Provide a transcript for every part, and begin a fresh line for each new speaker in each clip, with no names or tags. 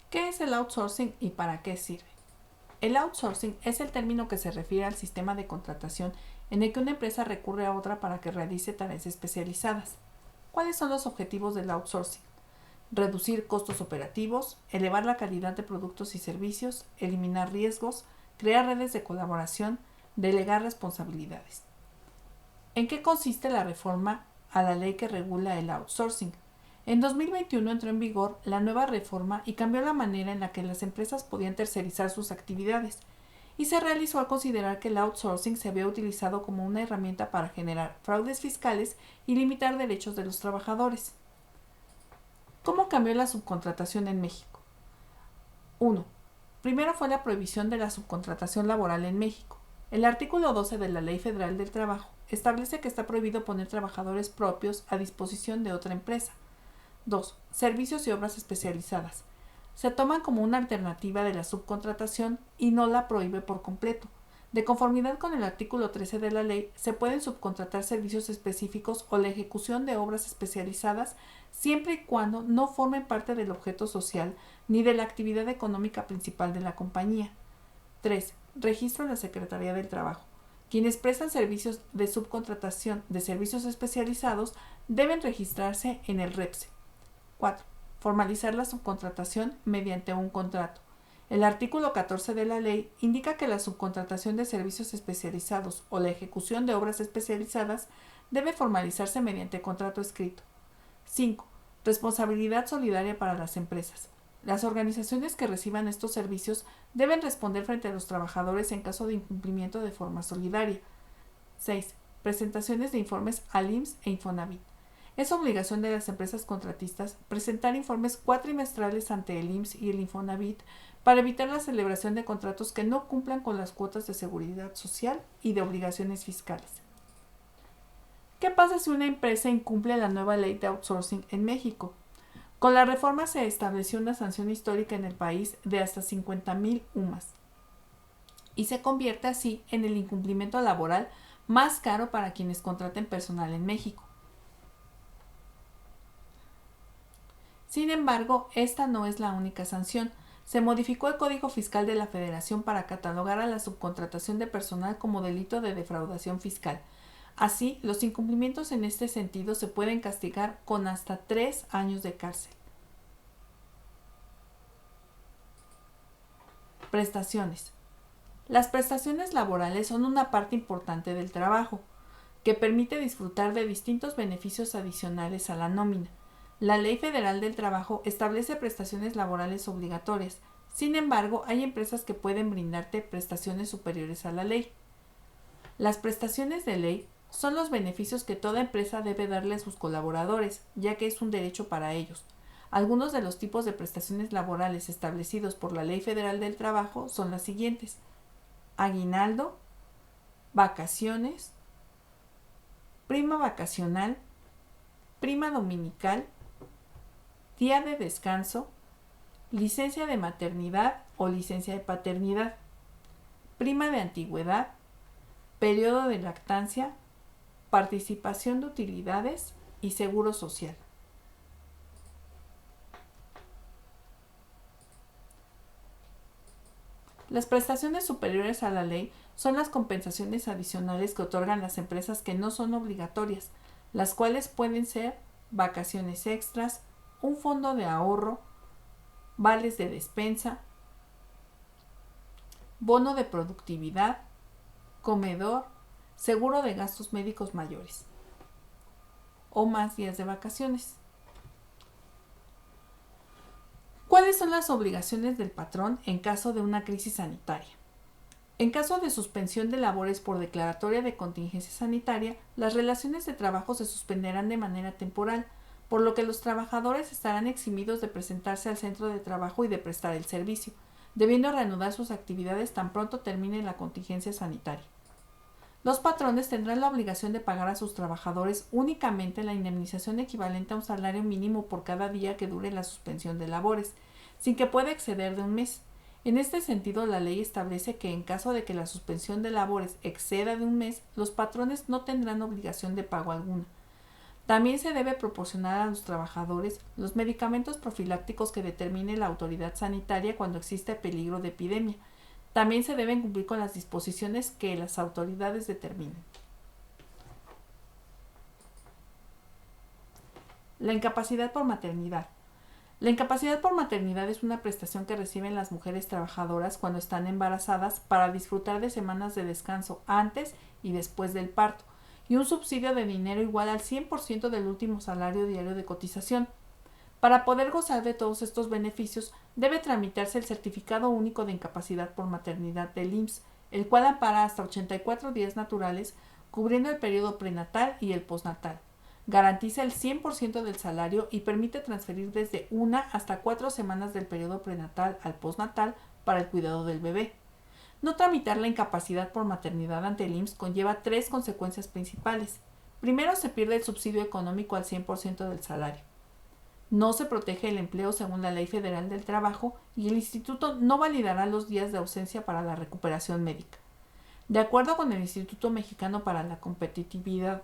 ¿Qué es el outsourcing y para qué sirve? El outsourcing es el término que se refiere al sistema de contratación en el que una empresa recurre a otra para que realice tareas especializadas. ¿Cuáles son los objetivos del outsourcing? Reducir costos operativos, elevar la calidad de productos y servicios, eliminar riesgos, crear redes de colaboración, delegar responsabilidades. ¿En qué consiste la reforma a la ley que regula el outsourcing? En 2021 entró en vigor la nueva reforma y cambió la manera en la que las empresas podían tercerizar sus actividades, y se realizó al considerar que el outsourcing se había utilizado como una herramienta para generar fraudes fiscales y limitar derechos de los trabajadores. ¿Cómo cambió la subcontratación en México? 1. Primero fue la prohibición de la subcontratación laboral en México. El artículo 12 de la Ley Federal del Trabajo establece que está prohibido poner trabajadores propios a disposición de otra empresa. 2. Servicios y obras especializadas. Se toman como una alternativa de la subcontratación y no la prohíbe por completo. De conformidad con el artículo 13 de la ley, se pueden subcontratar servicios específicos o la ejecución de obras especializadas siempre y cuando no formen parte del objeto social ni de la actividad económica principal de la compañía. 3. Registro en la Secretaría del Trabajo. Quienes prestan servicios de subcontratación de servicios especializados deben registrarse en el REPSE. 4. Formalizar la subcontratación mediante un contrato. El artículo 14 de la ley indica que la subcontratación de servicios especializados o la ejecución de obras especializadas debe formalizarse mediante contrato escrito. 5. Responsabilidad solidaria para las empresas. Las organizaciones que reciban estos servicios deben responder frente a los trabajadores en caso de incumplimiento de forma solidaria. 6. Presentaciones de informes al IMSS e Infonavit. Es obligación de las empresas contratistas presentar informes cuatrimestrales ante el IMSS y el Infonavit para evitar la celebración de contratos que no cumplan con las cuotas de seguridad social y de obligaciones fiscales. ¿Qué pasa si una empresa incumple la nueva ley de outsourcing en México? Con la reforma se estableció una sanción histórica en el país de hasta 50,000 UMAS y se convierte así en el incumplimiento laboral más caro para quienes contraten personal en México. Sin embargo, esta no es la única sanción. Se modificó el Código Fiscal de la Federación para catalogar a la subcontratación de personal como delito de defraudación fiscal. Así, los incumplimientos en este sentido se pueden castigar con hasta 3 años de cárcel. Prestaciones. Las prestaciones laborales son una parte importante del trabajo, que permite disfrutar de distintos beneficios adicionales a la nómina. La Ley Federal del Trabajo establece prestaciones laborales obligatorias. Sin embargo, hay empresas que pueden brindarte prestaciones superiores a la ley. Las prestaciones de ley son los beneficios que toda empresa debe darle a sus colaboradores, ya que es un derecho para ellos. Algunos de los tipos de prestaciones laborales establecidos por la Ley Federal del Trabajo son las siguientes: aguinaldo, vacaciones, prima vacacional, prima dominical, día de descanso, licencia de maternidad o licencia de paternidad, prima de antigüedad, periodo de lactancia, participación de utilidades y seguro social. Las prestaciones superiores a la ley son las compensaciones adicionales que otorgan las empresas que no son obligatorias, las cuales pueden ser vacaciones extras, un fondo de ahorro, vales de despensa, bono de productividad, comedor, seguro de gastos médicos mayores o más días de vacaciones. ¿Cuáles son las obligaciones del patrón en caso de una crisis sanitaria? En caso de suspensión de labores por declaratoria de contingencia sanitaria, las relaciones de trabajo se suspenderán de manera temporal, por lo que los trabajadores estarán eximidos de presentarse al centro de trabajo y de prestar el servicio, debiendo reanudar sus actividades tan pronto termine la contingencia sanitaria. Los patrones tendrán la obligación de pagar a sus trabajadores únicamente la indemnización equivalente a un salario mínimo por cada día que dure la suspensión de labores, sin que pueda exceder de un mes. En este sentido, la ley establece que en caso de que la suspensión de labores exceda de un mes, los patrones no tendrán obligación de pago alguna. También se debe proporcionar a los trabajadores los medicamentos profilácticos que determine la autoridad sanitaria cuando existe peligro de epidemia. También se deben cumplir con las disposiciones que las autoridades determinen. La incapacidad por maternidad. La incapacidad por maternidad es una prestación que reciben las mujeres trabajadoras cuando están embarazadas para disfrutar de semanas de descanso antes y después del parto, y un subsidio de dinero igual al 100% del último salario diario de cotización. Para poder gozar de todos estos beneficios, debe tramitarse el Certificado Único de Incapacidad por Maternidad del IMSS, el cual ampara hasta 84 días naturales, cubriendo el periodo prenatal y el postnatal. Garantiza el 100% del salario y permite transferir desde 1 hasta 4 semanas del periodo prenatal al postnatal para el cuidado del bebé. No tramitar la incapacidad por maternidad ante el IMSS conlleva 3 consecuencias principales. Primero, se pierde el subsidio económico al 100% del salario. No se protege el empleo según la Ley Federal del Trabajo y el instituto no validará los días de ausencia para la recuperación médica. De acuerdo con el Instituto Mexicano para la Competitividad,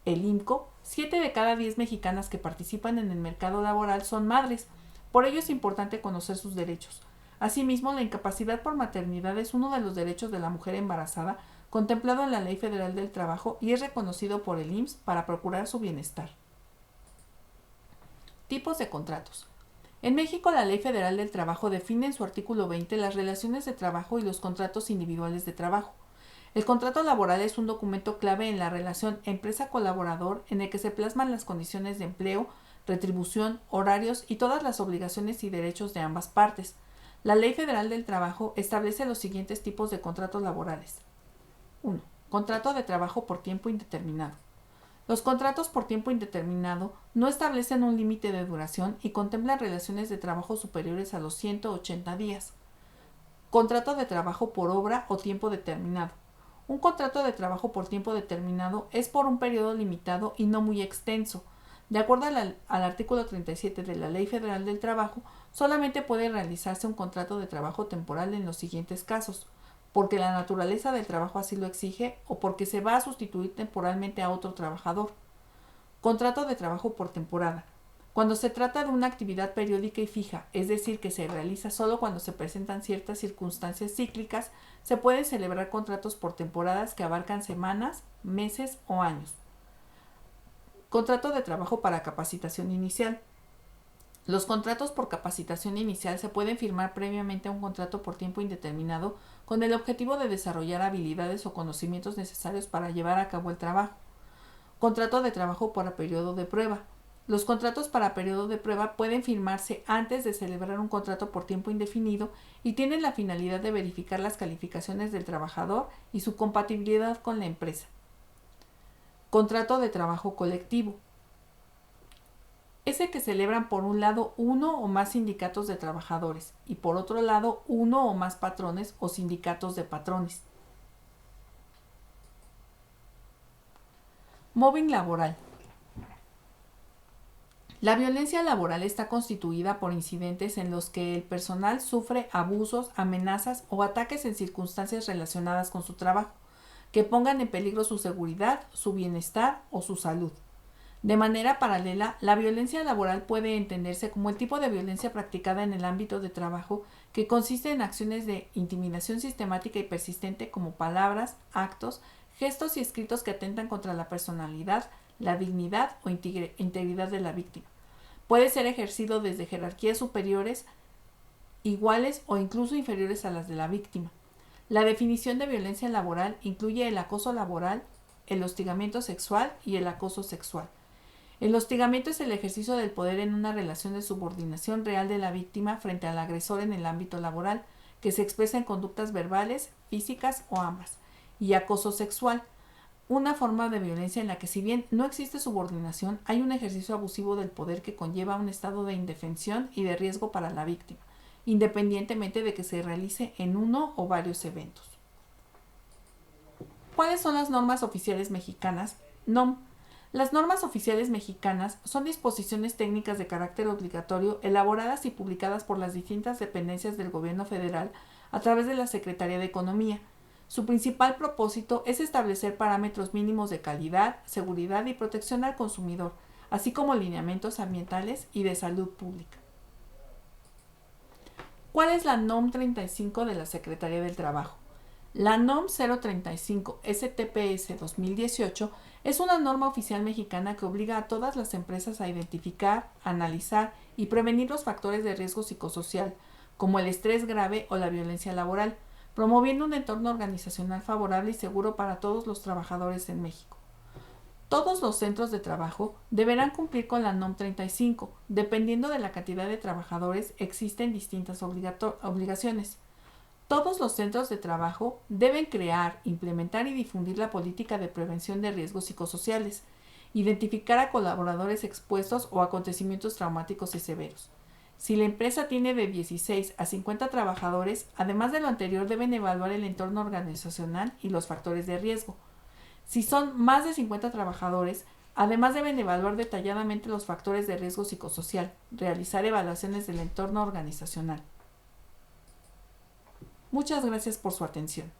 el IMCO, 7 de cada 10 mexicanas que participan en el mercado laboral son madres. Por ello es importante conocer sus derechos. Asimismo, la incapacidad por maternidad es uno de los derechos de la mujer embarazada contemplado en la Ley Federal del Trabajo y es reconocido por el IMSS para procurar su bienestar. Tipos de contratos. En México, la Ley Federal del Trabajo define en su artículo 20 las relaciones de trabajo y los contratos individuales de trabajo. El contrato laboral es un documento clave en la relación empresa-colaborador en el que se plasman las condiciones de empleo, retribución, horarios y todas las obligaciones y derechos de ambas partes. La Ley Federal del Trabajo establece los siguientes tipos de contratos laborales. 1. Contrato de trabajo por tiempo indeterminado. Los contratos por tiempo indeterminado no establecen un límite de duración y contemplan relaciones de trabajo superiores a los 180 días. Contrato de trabajo por obra o tiempo determinado. Un contrato de trabajo por tiempo determinado es por un periodo limitado y no muy extenso. De acuerdo al artículo 37 de la Ley Federal del Trabajo, solamente puede realizarse un contrato de trabajo temporal en los siguientes casos: porque la naturaleza del trabajo así lo exige o porque se va a sustituir temporalmente a otro trabajador. Contrato de trabajo por temporada. Cuando se trata de una actividad periódica y fija, es decir, que se realiza solo cuando se presentan ciertas circunstancias cíclicas, se pueden celebrar contratos por temporadas que abarcan semanas, meses o años. Contrato de trabajo para capacitación inicial. Los contratos por capacitación inicial se pueden firmar previamente a un contrato por tiempo indeterminado con el objetivo de desarrollar habilidades o conocimientos necesarios para llevar a cabo el trabajo. Contrato de trabajo para periodo de prueba. Los contratos para periodo de prueba pueden firmarse antes de celebrar un contrato por tiempo indefinido y tienen la finalidad de verificar las calificaciones del trabajador y su compatibilidad con la empresa. Contrato de trabajo colectivo. Es el que celebran por un lado uno o más sindicatos de trabajadores y por otro lado uno o más patrones o sindicatos de patrones. Mobbing laboral. La violencia laboral está constituida por incidentes en los que el personal sufre abusos, amenazas o ataques en circunstancias relacionadas con su trabajo, que pongan en peligro su seguridad, su bienestar o su salud. De manera paralela, la violencia laboral puede entenderse como el tipo de violencia practicada en el ámbito de trabajo que consiste en acciones de intimidación sistemática y persistente como palabras, actos, gestos y escritos que atentan contra la personalidad, la dignidad o integridad de la víctima. Puede ser ejercido desde jerarquías superiores, iguales o incluso inferiores a las de la víctima. La definición de violencia laboral incluye el acoso laboral, el hostigamiento sexual y el acoso sexual. El hostigamiento es el ejercicio del poder en una relación de subordinación real de la víctima frente al agresor en el ámbito laboral, que se expresa en conductas verbales, físicas o ambas. Y acoso sexual, una forma de violencia en la que, si bien no existe subordinación, hay un ejercicio abusivo del poder que conlleva un estado de indefensión y de riesgo para la víctima, independientemente de que se realice en uno o varios eventos. ¿Cuáles son las normas oficiales mexicanas? NOM. Las normas oficiales mexicanas son disposiciones técnicas de carácter obligatorio elaboradas y publicadas por las distintas dependencias del Gobierno federal a través de la Secretaría de Economía. Su principal propósito es establecer parámetros mínimos de calidad, seguridad y protección al consumidor, así como lineamientos ambientales y de salud pública. ¿Cuál es la NOM 35 de la Secretaría del Trabajo? La NOM 035 STPS 2018 es una norma oficial mexicana que obliga a todas las empresas a identificar, analizar y prevenir los factores de riesgo psicosocial, como el estrés grave o la violencia laboral, promoviendo un entorno organizacional favorable y seguro para todos los trabajadores en México. Todos los centros de trabajo deberán cumplir con la NOM 35. Dependiendo de la cantidad de trabajadores, existen distintas obligaciones. Todos los centros de trabajo deben crear, implementar y difundir la política de prevención de riesgos psicosociales, identificar a colaboradores expuestos o acontecimientos traumáticos y severos. Si la empresa tiene de 16 a 50 trabajadores, además de lo anterior, deben evaluar el entorno organizacional y los factores de riesgo. Si son más de 50 trabajadores, además deben evaluar detalladamente los factores de riesgo psicosocial, realizar evaluaciones del entorno organizacional. Muchas gracias por su atención.